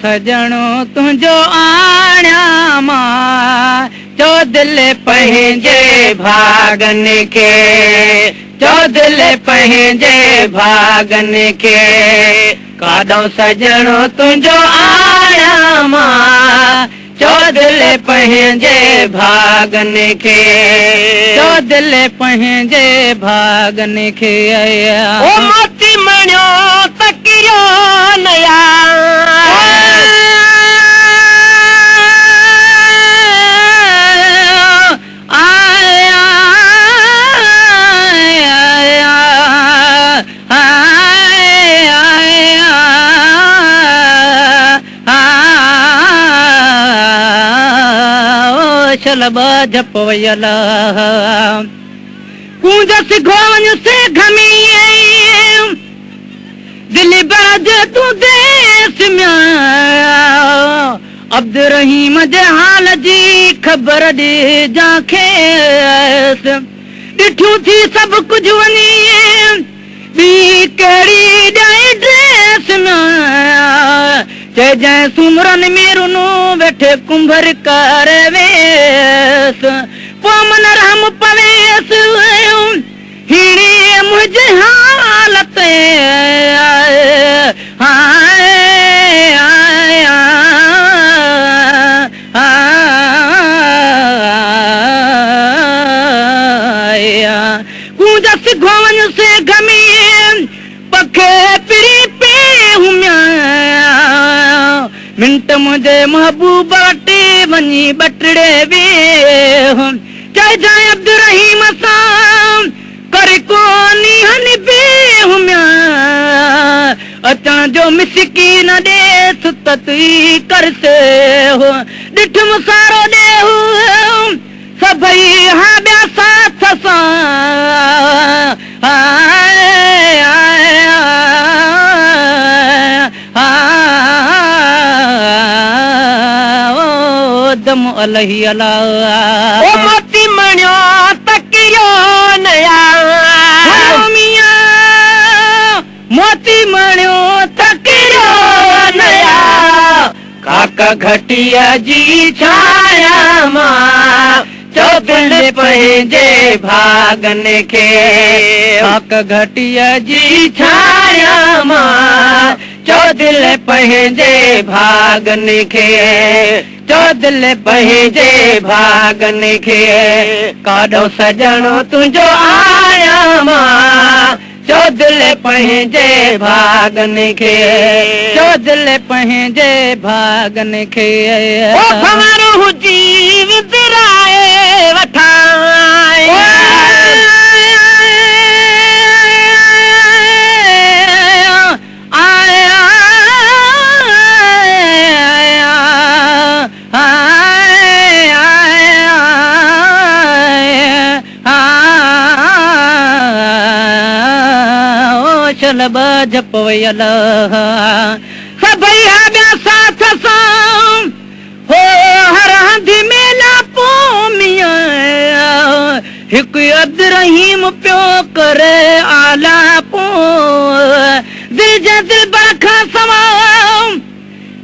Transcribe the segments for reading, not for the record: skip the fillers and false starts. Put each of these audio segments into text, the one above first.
सजणो तुझो आण्या मां चो दिल पंहिंजे भागन के चो दिल पंहिंजे भागन के काॾो सजणो तुझो आण्या मां चो दिल पंहिंजे भागन के चो दिल पंहिंजे भागन के ओ मोती मणियो तकियो नया झपवयल कूंजस घोन से घमी दिल बाज तू देश में अब्दुर्रहीम जे हाल जी ख़बर ॾे जांखे ॾिठूं थी सभु कुझु वञी ॿी कहिड़ी ॾाई ड्रेस में जंहिं सुमरन में रुनो वेठे कुंभर कर वेस पोइ मन रहम पवेस हीणे मुंहिंजे हालत कूंजस घोन से घमी पखे पिरी पे मिंट मुंहिंजे महबूब वटि वञी बटड़े वे चइजांइ अब्दुर्रहीम सां कर कोनी हन बे अचां जो मिसकीन ॾे सुत ई करसे ॾिठ मुसारो ॾे सभई हा ॿिया साथ सां दम अलही अला ओ मोती मणियो तकियो नया मियां मोती मणियो तकियो नया काका घटिया जी छाया मां चो दिल पंहिंजे भागन के काका घटिया जी छाया मां चो दिल पंहिंजे भागन के चो दिल पंहिंजे भागन के काॾो सजणो तुंहिंजो आया मां चो दिल पंहिंजे भागन के चो दिल पंहिंजे भागन के ओ भंवरो हुजी विसराए वठाए झपवयल सभई ॿिया साथ सां हो हर हंधि मेला पोइ मियां हिकु अब्दुर्रहीम पियो करे आला पोइ दिल जे दिल खां सवा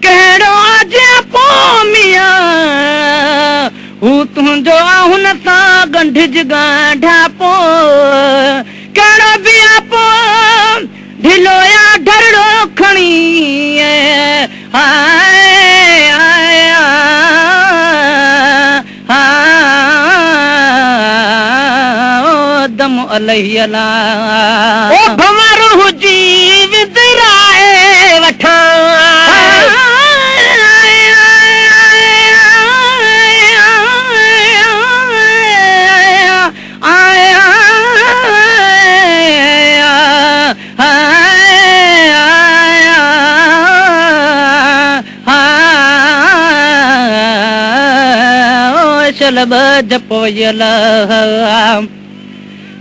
कहिड़ो अॼु पोइ मियां हू तुंहिंजो हुन सां गंढिज गांढा पोइ कहिड़ो बि पोइ ढिलो या ढरड़ो खणी दम अलही अला ओ भंवरो हुजी विसराए वठां झपवयल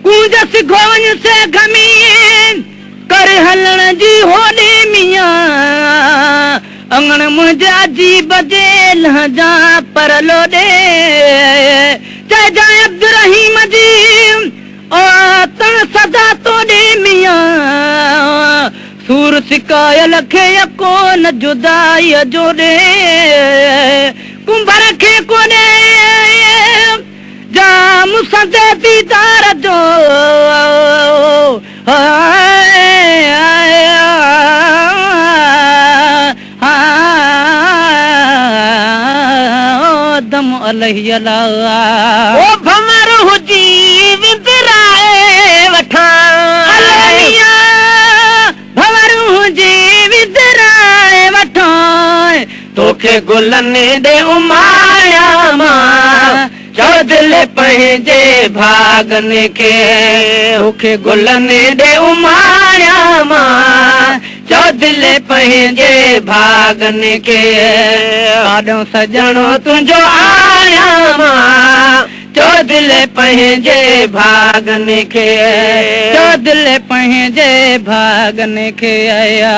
कूंजस घोन से घमी कर हलण जी होली मियां अंगण मुंहिंजा जी बजेल जा पर लोॾे चइजांइ अब्दुर्रहीम जी सिकायल खे कोन जुदाई जोड़े कुंभर खे कोने जाम संदे दीदार जो दम अलही अला ओ भंवर हुजी विंदराए वठा अलहिया भंवर हुजी विंदराए वठा तोखे गुलनि दे उमाया मां चो दिल पंहिंजे भागनि खे तोखे गुलनि दे उमाया मां चो दिल पंहिंजे भागनि खे ॾाढो सजणो तुंहिंजो आया मां चो दिल पंहिंजे भागनि खे चो दिल पंहिंजे भागनि खे आया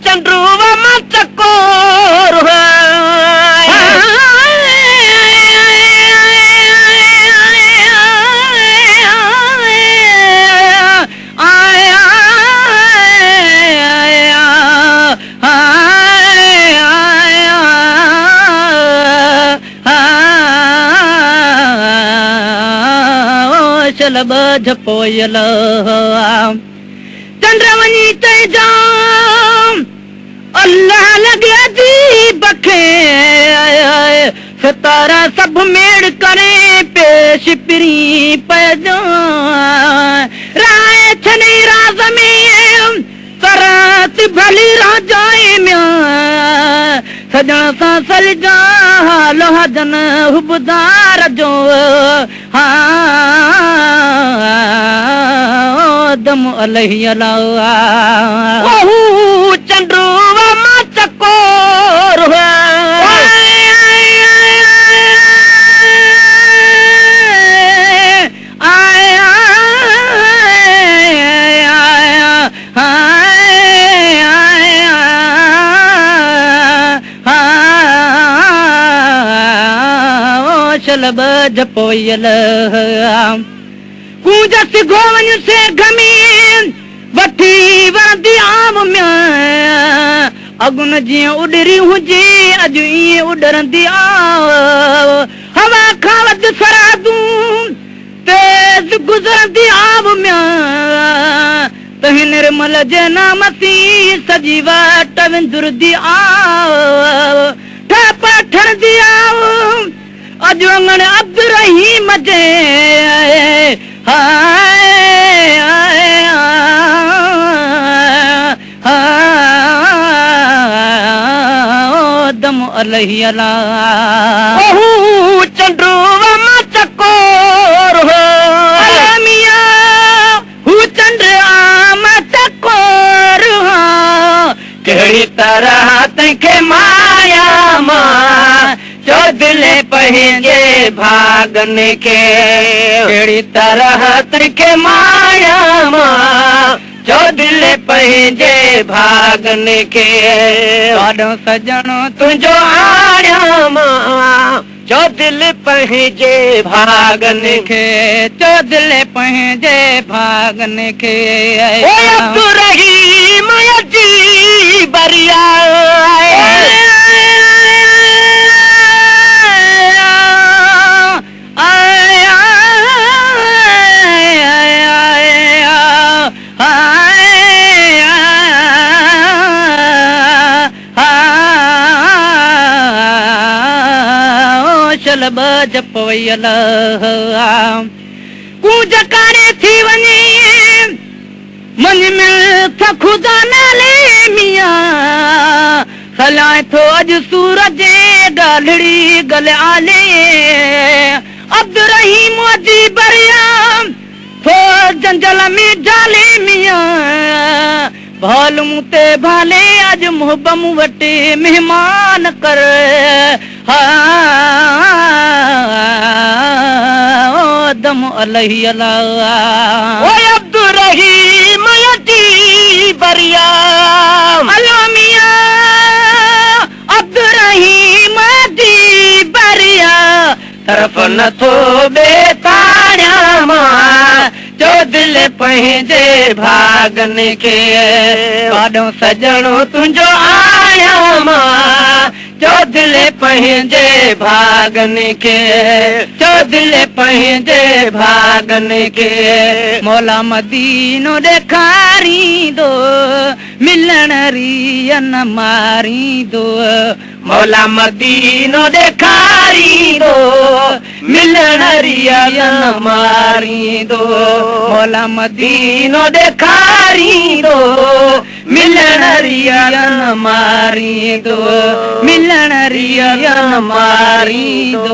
चंड्रू मां चकोर झपोयल चंद्र वञी चइजां अल्लाह लॻे थी बखे सितारा सभु मेड़ करे पेश पिरी पइजां राय छनी राज़ में सरात भली राजाए में सजण सां सलजा हाल हजन हुबदार जो दम अलही अला चंड्रू मां चकोर झपोयल कूंजस गोवन से घमीन वठी वरंदी आम में अगुन जीअं उॾरी हुजे अॼु ईअं उॾरंदी हवा खां वधि सरादूं तेज़ गुज़रंदी आब में तंहिं निर्मल जे नाम सी सजी वट विंदुरदी ठप ठरंदी अॼु अंगण अब्दुरहीम जे दम अलही अला चंड्रू मां चकोर मिया हू चंड आम चकोर कहिड़ी तरह तंहिंखे माया मां चो दिल पंहिंजे भागनि खे कहिड़ी तरह तंहिंखे माया मां चो दिल पंहिंजे भागनि खे ॾाढो सजणो तुंहिंजो आया मां चो दिल पंहिंजे भागनि खे चो दिल पंहिंजे भागनि खे अब्दुरहीम जी बरिया झपोयल कूंज कारे थी वञे मन में ख़ुदा नाले मियां हलाए थो अॼु सूरज ॻाल्हिड़ी गल आले अब्दुरहीम जी बरिया थो जंजल में जाले मियां भाल मूं ते भाले अॼु मुहबम वटि महिमान कर दम अलही अला अब्दुरहीम जी बरिया अलो मियां अब्दुरहीम जी बरिया तरफ़ नथो बेताड़िया मां चो दिल पंहिंजे भागन खे काॾों सजणो तुंहिंजो आया मां जो दिल पंहिंजे भागन खे जो दिल पंहिंजे भागन खे मौला मदीनो ॾेखारींदो मिलण रियन मारींदो मौला मदीनो ॾेखारींदो मिलण रियन मारींदो मौला मदीनो ॾेखारींदो मिलण रियन मारींदो मिलण रियन मारींदो